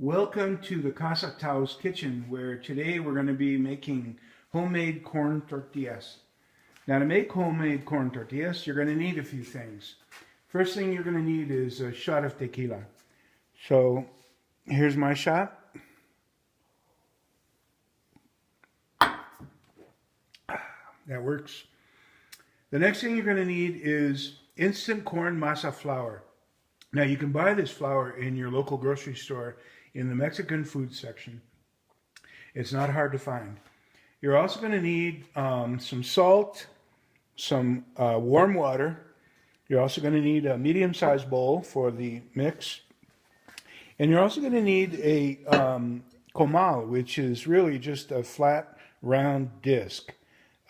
Welcome to the Casa Tao's kitchen, where today we're going to be making homemade corn tortillas. Now, to make homemade corn tortillas, you're going to need a few things. First thing you're going to need is a shot of tequila. So here's my shot. That works. The next thing you're going to need is instant corn masa flour. Now, you can buy this flour in your local grocery store in the Mexican food section. It's not hard to find. You're also going to need some salt, some warm water. You're also going to need a medium-sized bowl for the mix. And you're also going to need a comal, which is really just a flat, round disc.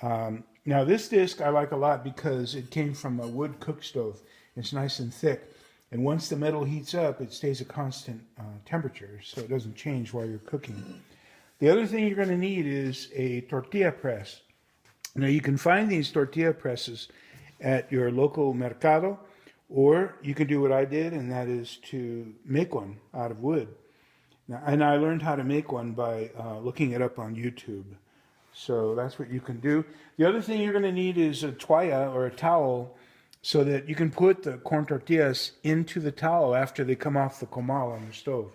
Now, this disc I like a lot because it came from a wood cook stove. It's nice and thick. And once the metal heats up, it stays a constant temperature, so it doesn't change while you're cooking. The other thing you're going to need is a tortilla press. Now, you can find these tortilla presses at your local mercado, or you can do what I did, and that is to make one out of wood. Now, and I learned how to make one by looking it up on YouTube. So that's what you can do. The other thing you're going to need is a toalla, or a towel, so that you can put the corn tortillas into the towel after they come off the comal on the stove.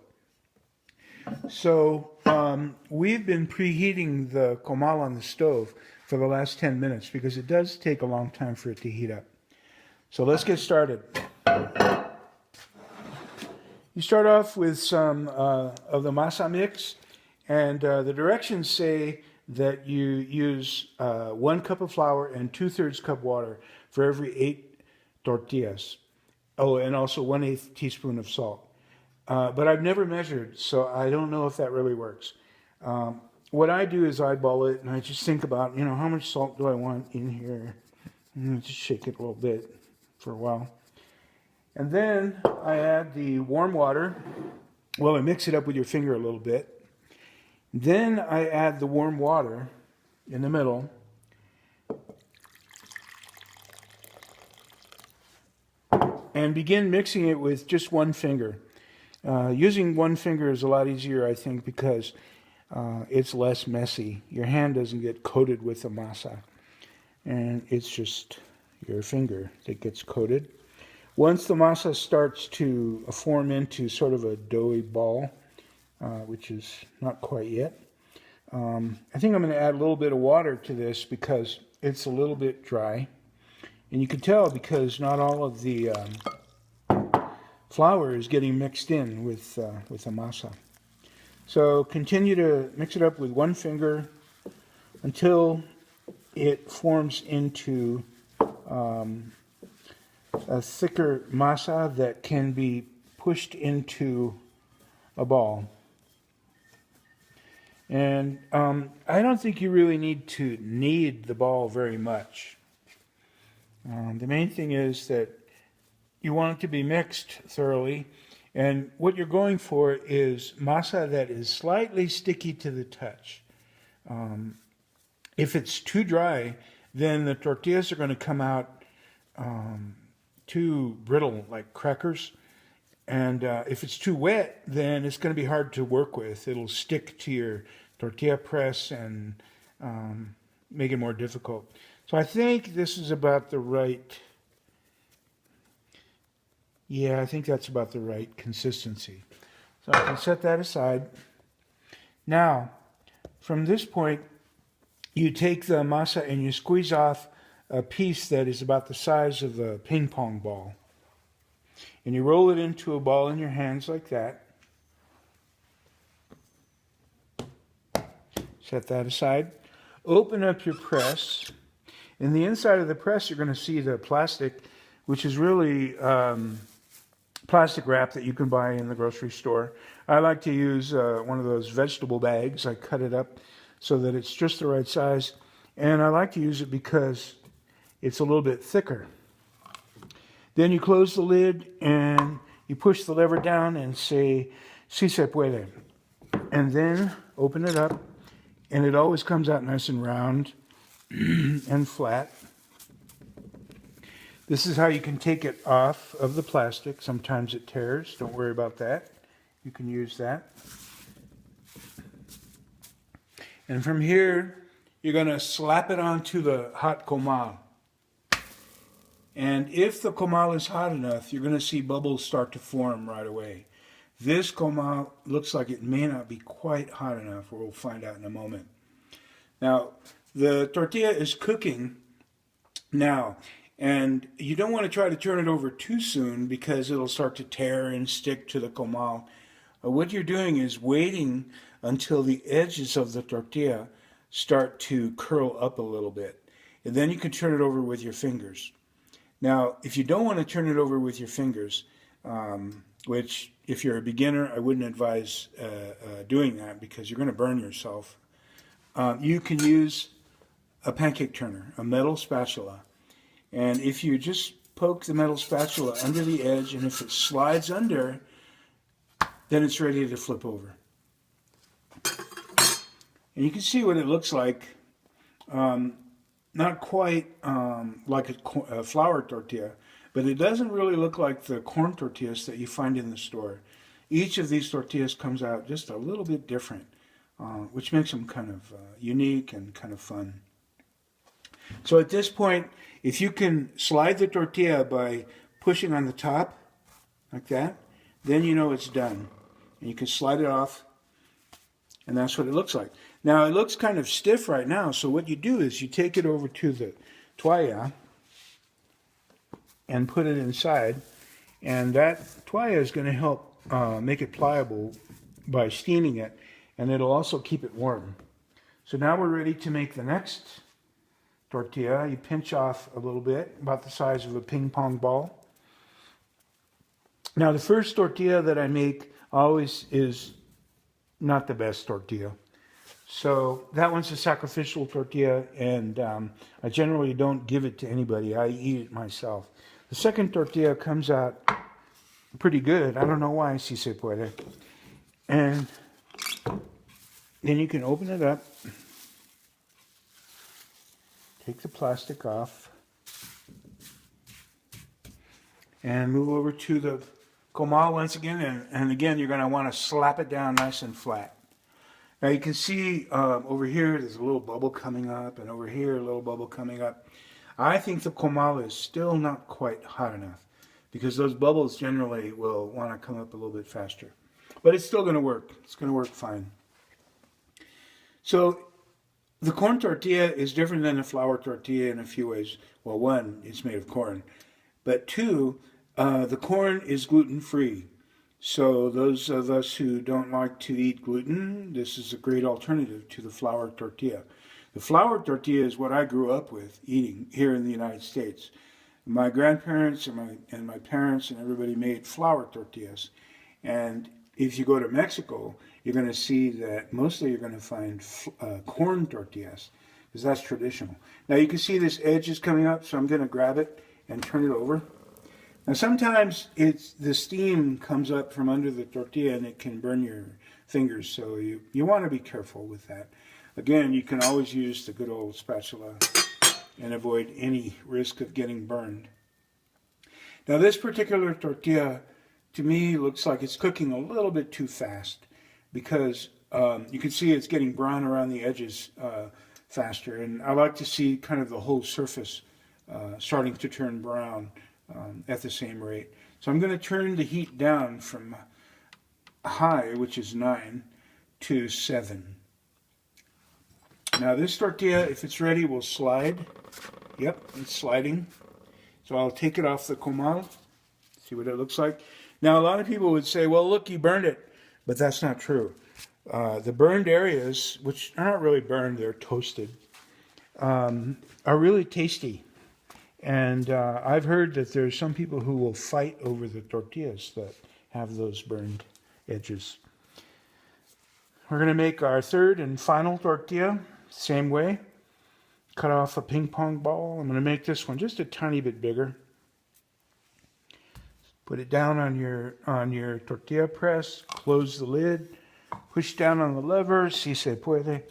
So we've been preheating the comal on the stove for the last 10 minutes because it does take a long time for it to heat up. So let's get started. You start off with some of the masa mix, and the directions say that you use 1 cup of flour and 2/3 cup water for every 8 tortillas. Oh, and also 1/8 teaspoon of salt. But I've never measured, so I don't know if that really works. What I do is eyeball it, and I just think about, how much salt do I want in here? And just shake it a little bit for a while. And then I add the warm water. Well, I mix it up with your finger a little bit. Then I add the warm water in the middle. And begin mixing it with just one finger. Using one finger is a lot easier, I think, because it's less messy. Your hand doesn't get coated with the masa. And it's just your finger that gets coated. Once the masa starts to form into sort of a doughy ball, which is not quite yet, I think I'm going to add a little bit of water to this because it's a little bit dry. And you can tell because not all of the flour is getting mixed in with the masa. So continue to mix it up with one finger until it forms into a thicker masa that can be pushed into a ball. And I don't think you really need to knead the ball very much. The main thing is that you want it to be mixed thoroughly, and what you're going for is masa that is slightly sticky to the touch. If it's too dry, then the tortillas are going to come out too brittle, like crackers. And if it's too wet, then it's going to be hard to work with. It'll stick to your tortilla press and make it more difficult. So I think this is about the right, I think that's about the right consistency. So I can set that aside. Now, from this point, you take the masa and you squeeze off a piece that is about the size of a ping pong ball. And you roll it into a ball in your hands like that. Set that aside. Open up your press. In the inside of the press, you're going to see the plastic, which is really plastic wrap that you can buy in the grocery store. I like to use one of those vegetable bags. I cut it up so that it's just the right size. And I like to use it because it's a little bit thicker. Then you close the lid and you push the lever down and say, "Si se puede." And then open it up, and it always comes out nice and round and flat. This is how you can take it off of the plastic. Sometimes it tears. Don't worry about that. You can use that. And from here, you're going to slap it onto the hot comal. And if the comal is hot enough, you're going to see bubbles start to form right away. This comal looks like it may not be quite hot enough. We'll find out in a moment. Now, the tortilla is cooking now. And you don't want to try to turn it over too soon because it'll start to tear and stick to the comal. What you're doing is waiting until the edges of the tortilla start to curl up a little bit. And then you can turn it over with your fingers. Now, if you don't want to turn it over with your fingers, which if you're a beginner, I wouldn't advise doing that because you're going to burn yourself. You can use a pancake turner, a metal spatula. And if you just poke the metal spatula under the edge, and if it slides under, then it's ready to flip over. And you can see what it looks like. Not quite like a flour tortilla, but it doesn't really look like the corn tortillas that you find in the store. Each of these tortillas comes out just a little bit different, which makes them kind of unique and kind of fun. So at this point, if you can slide the tortilla by pushing on the top, like that, then you know it's done. And you can slide it off, and that's what it looks like. Now, it looks kind of stiff right now, so what you do is you take it over to the toalla and put it inside, and that toalla is going to help make it pliable by steaming it, and it'll also keep it warm. So now we're ready to make the next tortilla. You pinch off a little bit, about the size of a ping pong ball. Now, the first tortilla that I make always is not the best tortilla. So that one's a sacrificial tortilla, and I generally don't give it to anybody. I eat it myself. The second tortilla comes out pretty good. I don't know why, si se puede. And then you can open it up, take the plastic off, and move over to the comal once again. And again, you're going to want to slap it down nice and flat. Now you can see over here there's a little bubble coming up, and over here a little bubble coming up. I think the comal is still not quite hot enough because those bubbles generally will want to come up a little bit faster. But it's still going to work. It's going to work fine. So the corn tortilla is different than the flour tortilla in a few ways. Well, one, it's made of corn. But two, the corn is gluten-free. So those of us who don't like to eat gluten, this is a great alternative to the flour tortilla. The flour tortilla is what I grew up with eating here in the United States. My grandparents and my parents and everybody made flour tortillas. And if you go to Mexico, you're going to see that mostly you're going to find corn tortillas, because that's traditional. Now you can see this edge is coming up, so I'm going to grab it and turn it over. Now sometimes the steam comes up from under the tortilla and it can burn your fingers, so you want to be careful with that. Again, you can always use the good old spatula and avoid any risk of getting burned. Now this particular tortilla, to me, looks like it's cooking a little bit too fast, because you can see it's getting brown around the edges faster, and I like to see kind of the whole surface starting to turn brown at the same rate. So I'm going to turn the heat down from high, which is 9, to 7. Now this tortilla, if it's ready, will slide. Yep, it's sliding. So I'll take it off the comal, see what it looks like. Now a lot of people would say, well, look, you burned it. But that's not true. The burned areas, which are not really burned, they're toasted, are really tasty. And I've heard that there's some people who will fight over the tortillas that have those burned edges. We're going to make our third and final tortilla, same way. Cut off a ping pong ball. I'm going to make this one just a tiny bit bigger. Put it down on your tortilla press, close the lid, push down on the lever, si se puede.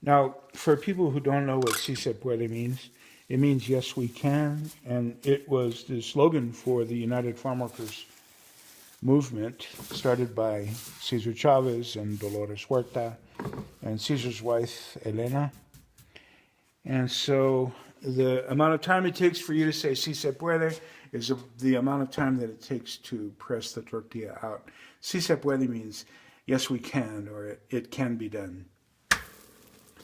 Now, for people who don't know what si se puede means, it means yes we can, and it was the slogan for the United Farm Workers movement started by Cesar Chavez and Dolores Huerta and Cesar's wife, Elena. And so the amount of time it takes for you to say si se puede is the amount of time that it takes to press the tortilla out. Si se puede means yes we can, or it can be done.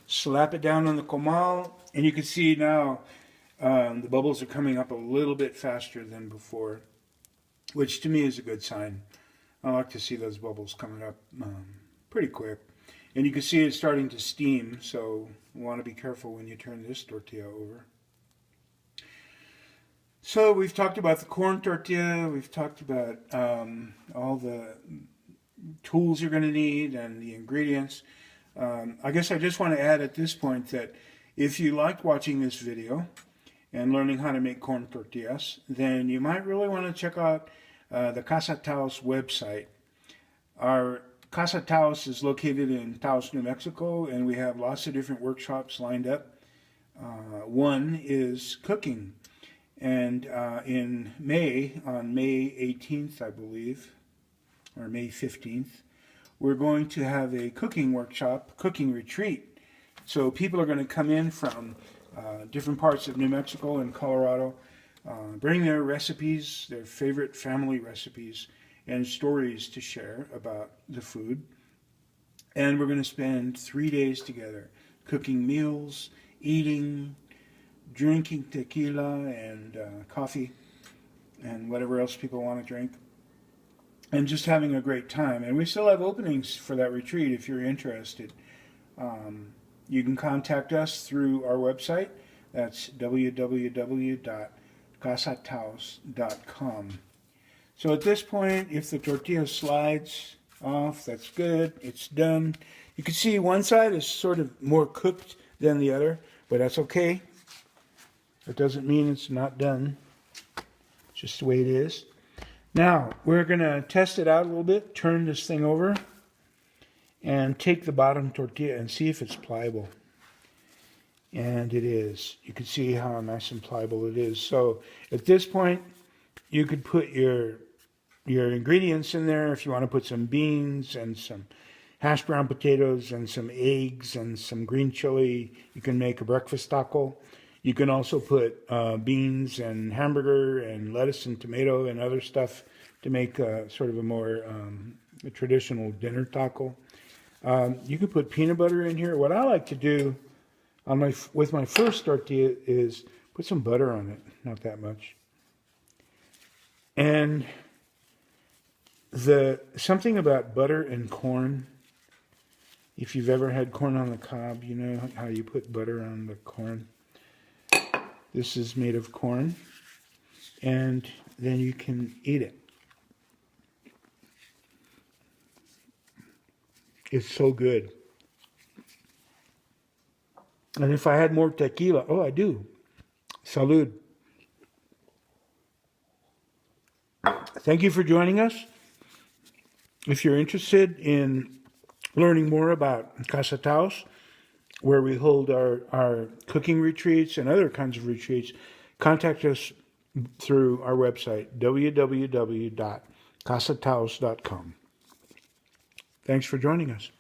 Slap it down on the comal, and you can see now the bubbles are coming up a little bit faster than before, which to me is a good sign. I like to see those bubbles coming up pretty quick. And you can see it's starting to steam, so you want to be careful when you turn this tortilla over. So we've talked about the corn tortilla, we've talked about all the tools you're going to need and the ingredients. I guess I just want to add at this point that if you liked watching this video and learning how to make corn tortillas, then you might really want to check out the Casa Taos website. Our Casa Taos is located in Taos, New Mexico, and we have lots of different workshops lined up. One is cooking, and in May, on May 18th, I believe, or May 15th, we're going to have a cooking workshop, cooking retreat. So people are going to come in from different parts of New Mexico and Colorado, bring their recipes, their favorite family recipes, and stories to share about the food. And we're going to spend 3 days together cooking meals, eating, drinking tequila and coffee and whatever else people want to drink, and just having a great time. And we still have openings for that retreat if you're interested. You can contact us through our website. That's www.casataos.com. So at this point, if the tortilla slides off, that's good. It's done. You can see one side is sort of more cooked than the other, but that's okay. It doesn't mean it's not done. It's just the way it is. Now, we're going to test it out a little bit, turn this thing over, and take the bottom tortilla and see if it's pliable. And it is. You can see how nice and pliable it is. So at this point, you could put your ingredients in there. If you want to put some beans and some hashed brown potatoes and some eggs and some green chili, you can make a breakfast taco. You can also put beans and hamburger and lettuce and tomato and other stuff to make sort of a more a traditional dinner taco. You could put peanut butter in here. What I like to do with my first tortilla is put some butter on it, not that much. And something about butter and corn, if you've ever had corn on the cob, you know how you put butter on the corn. This is made of corn, and then you can eat it. It's so good. And if I had more tequila, oh, I do. Salud. Thank you for joining us. If you're interested in learning more about Casa Taos, where we hold our cooking retreats and other kinds of retreats, contact us through our website, www.casataos.com. Thanks for joining us.